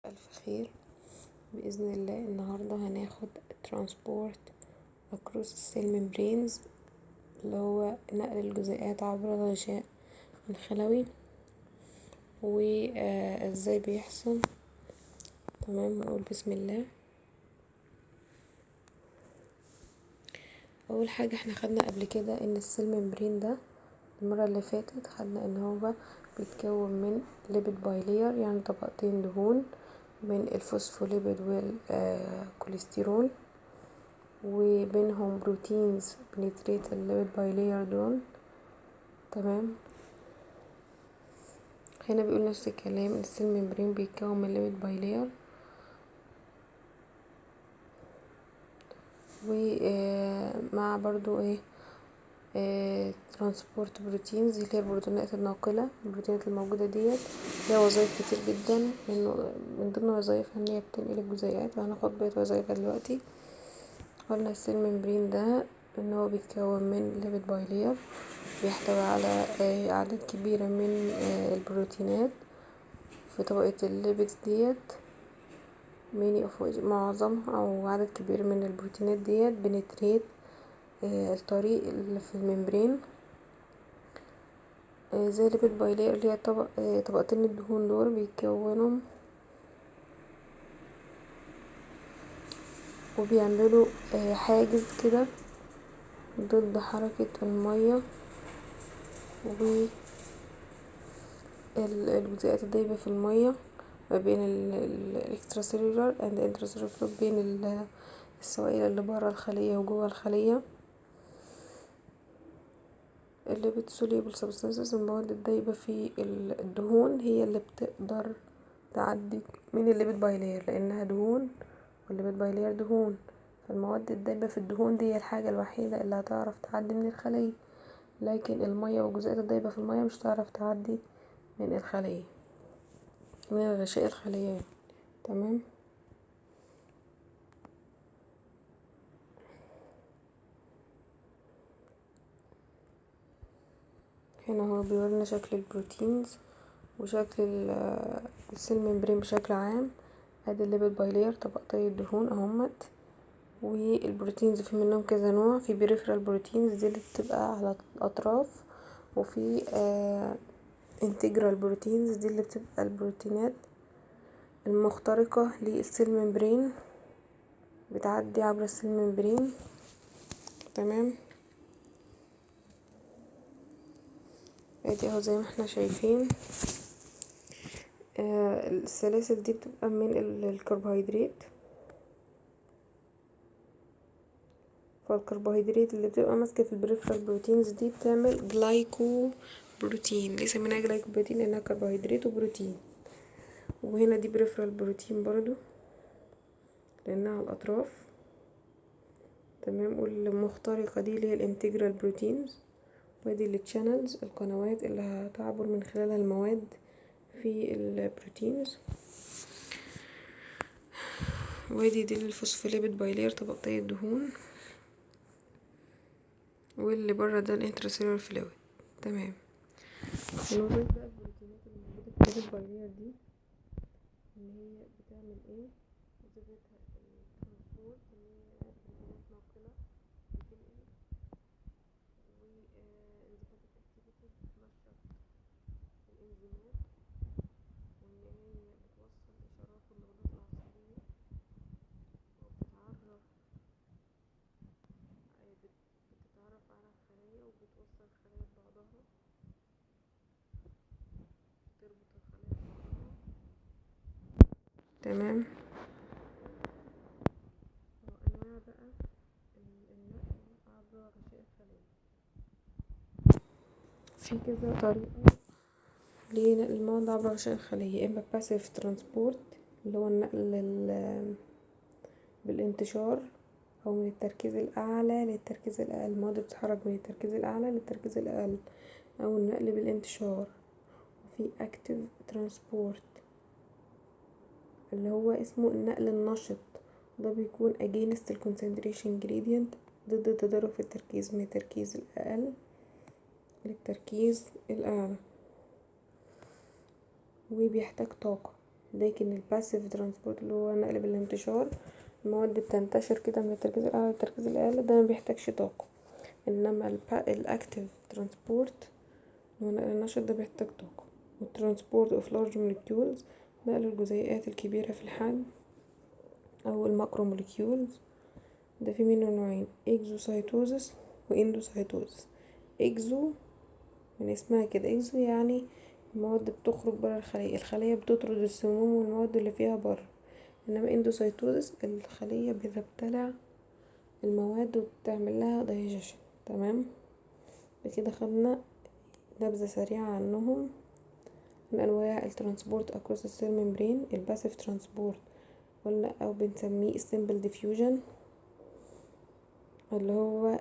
ألف خير. بإذن الله النهاردة هناخد transport across cell membranes اللي هو نقل الجزيئات عبر الغشاء الخلوي وازاي بيحصل. تمام، نقول بسم الله. اول حاجة احنا خدنا قبل كده ان السيل ممبرين ده المرة اللي فاتت خدنا ان هو بيتكون من ليبيد بايلير، يعني طبقتين دهون من الفوسفوليبيد والكوليسترول، وبينهم بروتينز بنتريت الليبيد بايلير دول. تمام، هنا بيقول نفس الكلام، السيل ممبرين بيتكون من ليبيد بايلير ومع برضو ترانسبورت بروتينز اللي هي البروتينات الناقلة. البروتينات الموجودة ديت ليها وظائف كتير جدا، من ضمن وظائفها ان هي بتنقل الجزيئات، وهناخد بقية وظائفها دلوقتي. قلنا السيل ممبرين ده ان هو بيتكون من ليبيد بايلير، بيحتوي على اعداد كبيرة من البروتينات في طبقة الليبيدز ديت. معظمها او عدد كبير من البروتينات ديت بنتريت الطريق اللي في الممبرين، زي الليبيد بايلير اللي هي طبقتين الدهون دول بيتكونوا وبيعملوا حاجز كده ضد حركة المية والجزيئات الدايبة في المية ما بين الاكستراسيلولار اند انتراسيلولار فلويد، بين السوائل اللي برا الخلية وجوه الخلية. الليبيد سوليبل سبستانسز، المواد الدايبة في الدهون هي اللي بتقدر تعدي من الليبيد بايلير، لانها دهون والليبيد بايلير دهون، فالمواد الدايبة في الدهون دي الحاجة الوحيدة اللي هتعرف تعدي من الخلية، لكن المية والجزيئات الدايبة في المية مش هتعرف تعدي من الخلية، من الغشاء الخلية. تمام، هنا هو بيورينا شكل البروتينز وشكل السيل ممبرين بشكل عام. ادي الليبيد بايلير طبقتي الدهون اهمت، والبروتينز في منهم كذا نوع. في بريفرال بروتينز دي اللي بتبقى على الاطراف، وفي انتجرال بروتينز دي اللي بتبقى البروتينات المخترقة للسيل ممبرين، بتعدي عبر السيل ممبرين. تمام، ادي اهو زي ما احنا شايفين. السلاسل دي بتبقى من الكربوهيدرات، فالكربوهيدرات اللي بتبقى ماسكة في البريفرال بروتينز دي بتعمل جلايكو بروتين. ليه سميناها جلايكو بروتين؟ لانها كربوهيدرات وبروتين. وهنا دي بريفرال بروتين برضو لانها على الاطراف. تمام، والمخترقة دي اللي هي الانتجرال بروتينز، ودي التشانلز القنوات اللي هتعبر من خلالها المواد في البروتينز. ودي الفوسفوليبيد بايلير طبقتي الدهون، واللي بره ده الانتراسيلولار فلويد. تمام، الوظائف بقى البروتينات اللي موجودة في الليبيد بايلير دي ان هي بتعمل ايه؟ وظيفتها الترانسبورت، ان هي بروتينات ناقلة بتنقل، وانزيماتيك اكتيفيتي بتنشط الانزيمات، وان هي بتوصل اشارات النقطات العصبية، بتتعرف على الخلايا وبتوصل الخلايا ببعضها، تربط الخلايا ببعضها. تمام، انواع بقى النقل عبر غشاء الخلية. في كذا طريقة لنقل المواد عبر غشاء الخلية، اما باسيف ترانسبورت اللي هو النقل بالانتشار، او من التركيز الاعلى للتركيز الاقل. المواد بتتحرك من التركيز الاعلى للتركيز الاقل، او النقل بالانتشار. وفي اكتيف ترانسبورت اللي هو اسمه النقل النشط، ده بيكون against the concentration gradient، ضد تدرج في التركيز من التركيز الأقل للتركيز الأعلى، وبيحتاج طاقة. لكن الباسيف ترانسبورت اللي هو نقل بالانتشار، المواد بتنتشر كده من التركيز الاعلى للتركيز الاقل، ده مبيحتاجش طاقة. انما الاكتيف ترانسبورت اللي هو نقل النشط ده بيحتاج طاقة. والترانسبورت اوف لارج موليكيولز، نقل الجزيئات الكبيرة في الحجم او الماكرو موليكيولز، ده في منه نوعين: اكزوسايتوزس واندوسايتوزس. اكزو من اسمها كده، اكزو يعني المواد بتخرج برا الخلية بتطرد السموم والمواد اللي فيها برا. انما اندوسايتوزس الخلية بتبتلع المواد وبتعمل لها دايجيشن. تمام، بكده خدنا نبذة سريعة عنهم. من انواع الترانسبورت اكروس السيل ممبرين: الباسيف ترانسبورت قلنا او بنسميه السيمبل ديفيوجن، اللي هو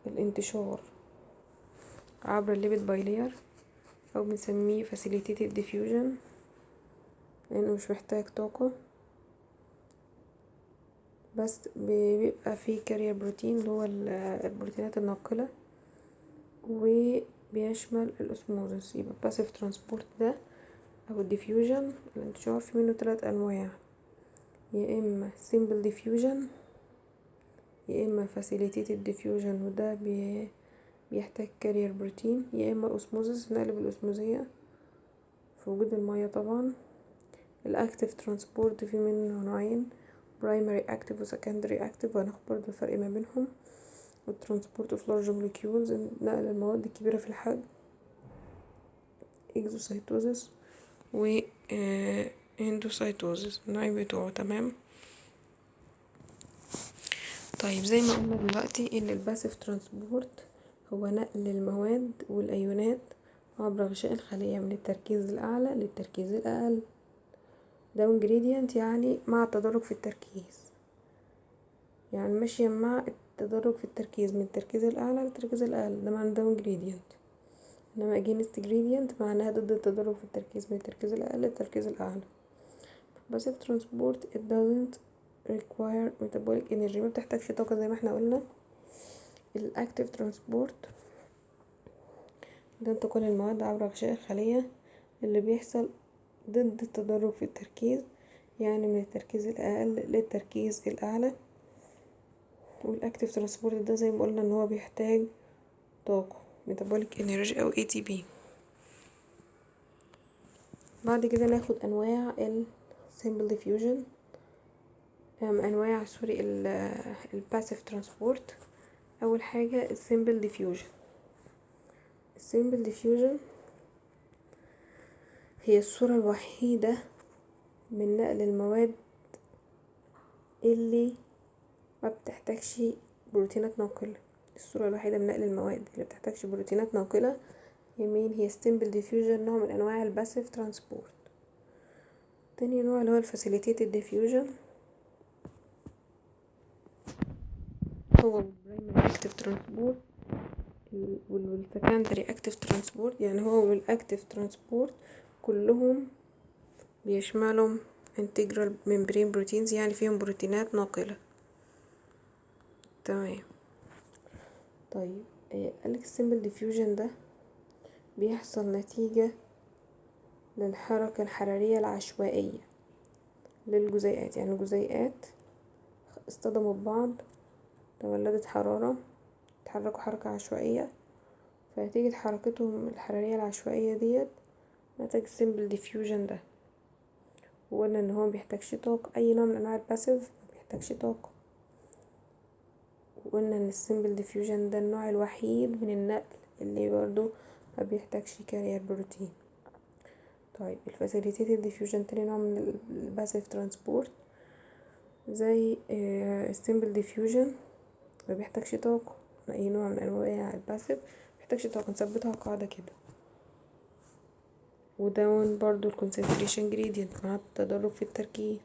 الانتشار عبر الليبيد بايلير، او بنسميه فاسيليتيتد ديفيوجن لانه مش محتاج طاقة، بس بيبقى فيه كارير بروتين اللي هو البروتينات الناقلة، وبيشمل الاسموزس. يبقى باسيف ترانسبورت ده او الديفيوجن الانتشار في منه 3 انواع: يا اما سيمبل ديفيوجن، يا اما فاسيليتيتد ديفيوجن وده بيحتاج كارير بروتين، يا اما اسموزس نقلب الاسموزية في وجود المية طبعا. الاكتيف ترانسبورت في منه نوعين: برايمري اكتيف وسكندري اكتيف، وهناخد برضه الفرق ما بينهم. والترانسبورت اوف لارج موليكيولز نقل المواد الكبيرة في الحجم، اكزوسايتوزس و اندوسايتوزس النوعين بتوعه. تمام. طيب زي ما قلنا دلوقتي ان الباسيف ترانسبورت هو نقل المواد والايونات عبر غشاء الخلية من التركيز الاعلى للتركيز الاقل. داون جريدينت يعني مع التدرج في التركيز، يعني ماشية مع التدرج في التركيز من التركيز الاعلى للتركيز الاقل، ده معنى داون جريدينت. انما اجينست جريدينت معناها ضد التدرج في التركيز من التركيز الاقل للتركيز الاعلى. passive transport it doesn't require metabolic energy، ما بتحتاجش طاقة زي ما احنا قلنا. الاكتيف ترانسبورت ده انتقال المواد عبر غشاء الخلية اللي بيحصل ضد التدرج في التركيز، يعني من التركيز الاقل للتركيز الاعلى. والاكتيف ترانسبورت ده زي ما قلنا ان هو بيحتاج طاقة metabolic energy او ATP. بعد كده ناخد انواع ال simple diffusion، انواع الباسيف ترانسبورت. اول حاجة السيمبل ديفيوجن. السيمبل ديفيوجن هي الصورة الوحيدة من نقل المواد اللي ما بتحتاجش بروتينات ناقلة. الصورة الوحيدة من نقل المواد اللي بتحتاجش بروتينات ناقلة يمين هي السيمبل ديفيوجن، نوع من انواع الباسيف ترانسبورت. تاني نوع اللي هو الفاسيليتيتد ديفيوجن، هو البرايمري اكتيف ترانسبورت والسكندري اكتيف ترانسبورت. يعني هو والاكتيف ترانسبورت كلهم بيشملهم integral membrane proteins، يعني فيهم بروتينات ناقلة. تمام. طيب قالك السيمبل ديفيوجن ده بيحصل نتيجة للحركة الحرارية العشوائية للجزيئات، يعني الجزيئات اصطدموا ببعض، تولدت حرارة، اتحركوا حركة عشوائية، فنتيجة حركتهم الحرارية العشوائية ديت نتج السيمبل ديفيوجن ده. وقلنا ان هو مبيحتاجش طاقة، اي نوع من انواع الباسيف مبيحتاجش طاقة. وقلنا ان السيمبل ديفيوجن ده النوع الوحيد من النقل اللي برضو ما بيحتاجش كارير بروتين. طيب الفاسيليتيتد ديفيوجن تاني نوع من الباسيف ترانسبورت، زي السيمبل ديفيوجن ما بيحتاجش طاقة. اي نوع من انواع الباسيف مبيحتاجش طاقة، نثبتها قاعدة كده. وداون برضو الكونسنتريشن جريدينت مع التدرج في التركيز،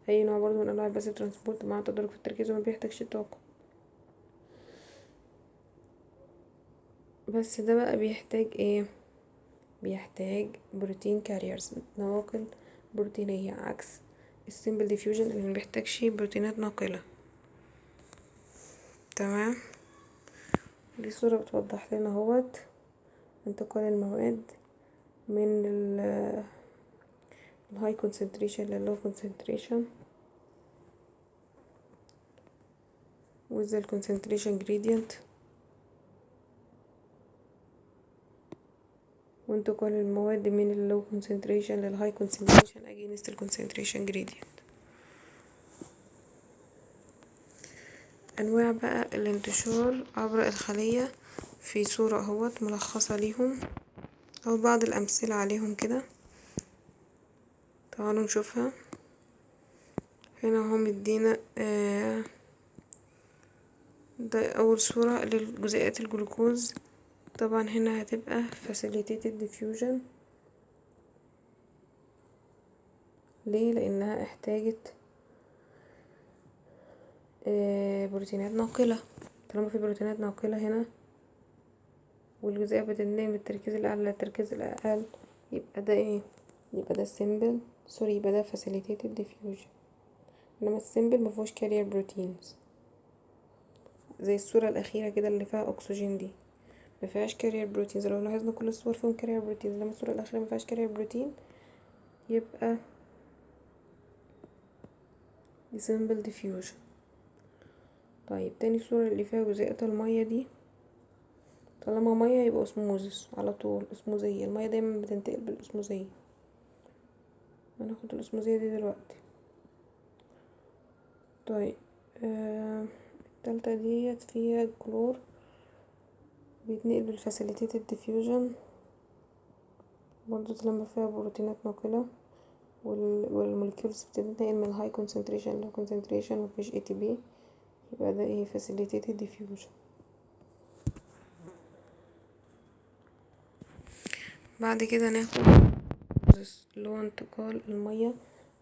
اي نوع برضو من انواع الباسيف ترانسبورت مع التدرج في التركيز وما بيحتاجش طاقة. بس ده بقى بيحتاج ايه؟ بيحتاج بروتين كاريرز، نواقل بروتينية، عكس السيمبل ديفيوجن اللي مبيحتاجش بروتينات ناقلة. تمام. دي صورة بتوضح لنا اهوت انتقال المواد من الهاي كونسنتريشن لللو كونسنتريشن with the concentration gradient وانتقال المواد من اللو كونسنتريشن للهاي كونسنتريشن against الكونسنتريشن gradient. انواع بقى الانتشار عبر الخلية في صورة اهوت ملخصة ليهم او بعض الامثلة عليهم كده، تعالوا نشوفها. هنا هو مدينا ده اول صورة للجزيئات الجلوكوز. طبعا هنا هتبقى facilitated diffusion. ليه؟ لانها احتاجت بروتينات ناقلة. طالما في بروتينات ناقلة هنا والجزيئة بتنتقل من التركيز الاعلى للتركيز الاقل، يبقى ده ايه؟ يبقى ده simple سوري يبقى ده facilitated diffusion. انما السيمبل مفيهوش كارير بروتينز، زي الصورة الاخيرة كده اللي فيها اكسجين دي مفيهاش كارير بروتينز. لو لاحظنا كل الصور فيهم كارير بروتينز، لما الصورة الاخيرة مفيهاش كارير بروتين يبقى دي simple diffusion. طيب تاني صورة اللي فيها جزيئات المية دي، طالما مية يبقى اسموزس على طول، اسموزية. المية دايما بتنتقل بالاسموزية. هناخد الاسموزية دي دلوقتي. طيب التالتة ديت فيها كلور بيتنقل بالفاسيليتيتد ديفيوجن برضو لما فيها بروتينات ناقلة، والموليكيولز بتنتقل من الهاي كونسنتريشن لو كونسنتريشن مفيش اي تي بي، يبقى ده ايه؟ فاسيليتيتد ديفيوجن. بعد كده ناخد اللي هو انتقال المية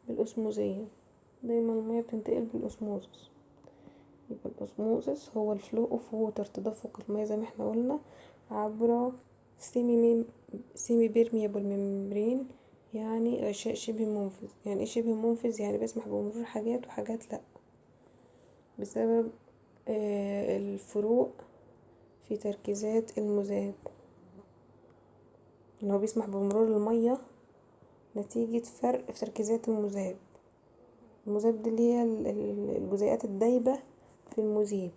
بالاسموزية. دايما المية بتنتقل بالاسموزس، يبقى الاسموزس هو الفلو اوف ووتر، تدفق المية زي ما احنا قلنا عبر سيمي بيرميبل ممبرين، يعني غشاء شبه منفذ. يعني ايه شبه منفذ؟ يعني بيسمح بمرور حاجات وحاجات لا، بسبب الفروق في تركيزات المذاب. ان هو بيسمح بمرور المية نتيجة فرق في تركيزات المذاب. المذاب دي اللي هي الجزيئات الدايبة في المذيب،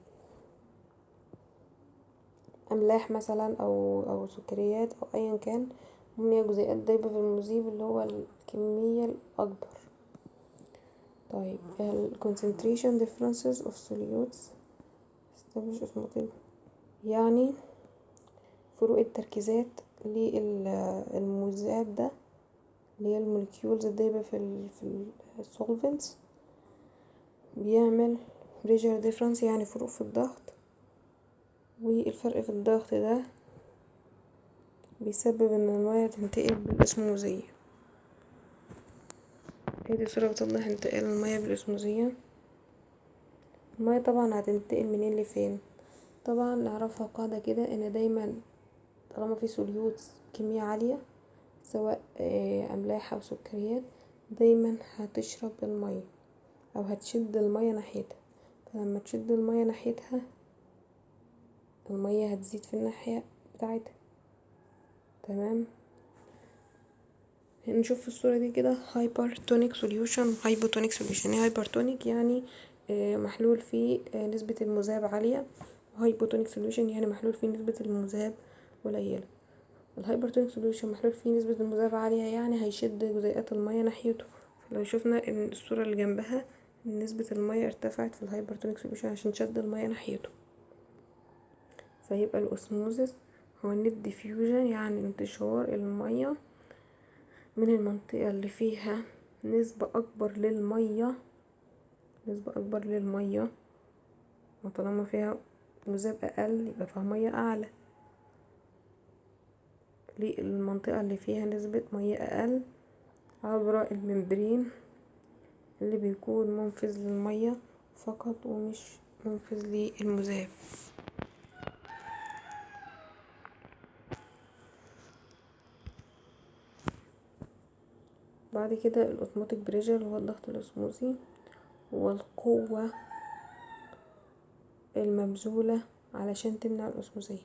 املاح مثلا او سكريات او ايا كان، هي جزيئات دايبة في المذيب اللي هو الكمية الاكبر. طيب concentration differences of solutes establish osmotic، يعني فروق التركيزات للمذاب ده اللي هي الموليكيولز الدايبة في السولفنتس، بيعمل pressure difference يعني فروق في الضغط، والفرق في الضغط ده بيسبب ان المياه تنتقل بالاسموزية. دي صورة بتوضح انتقال المياه بالاسموزية. المياه طبعا هتنتقل منين لفين؟ طبعا نعرفها قاعدة كده، ان دايما طالما في سوليوتس كمية عالية سواء املاح او سكريات، دايما هتشرب المياه او هتشد المياه ناحيتها. فلما تشد المياه ناحيتها المياه هتزيد في الناحية بتاعتها. تمام. نشوف في الصورة دي كده هايبرتونيك سوليوشن هايبوتونيك سوليوشن. ايه هايبرتونيك؟ يعني محلول فيه نسبة المذاب عالية، وهايبوتونيك سوليوشن يعني محلول فيه نسبة المذاب قليلة. الهايبرتونيك سوليوشن محلول فيه نسبة المذاب عالية، يعني هيشد جزيئات المية ناحيته. لو شفنا ان الصورة اللي جنبها نسبة المية ارتفعت في الهايبرتونيك سوليوشن عشان شد المية ناحيته. فيبقى الاسموزس هو النت ديفيوجن، يعني انتشار المية من المنطقة اللي فيها نسبة أكبر للمية، وطالما فيها مذاب أقل يبقى فيها مية أعلى، للمنطقة اللي فيها نسبة مية أقل عبر الممبرين اللي بيكون منفذ للمية فقط ومش منفذ للمذاب. بعد كده الأوزموتيك بريشر هو الضغط الأسموزي، والقوة المبذولة علشان تمنع الأسموزية.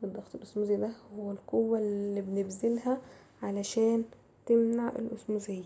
الضغط الأسموزي ده هو القوة اللي بنبذلها علشان تمنع الأسموزية.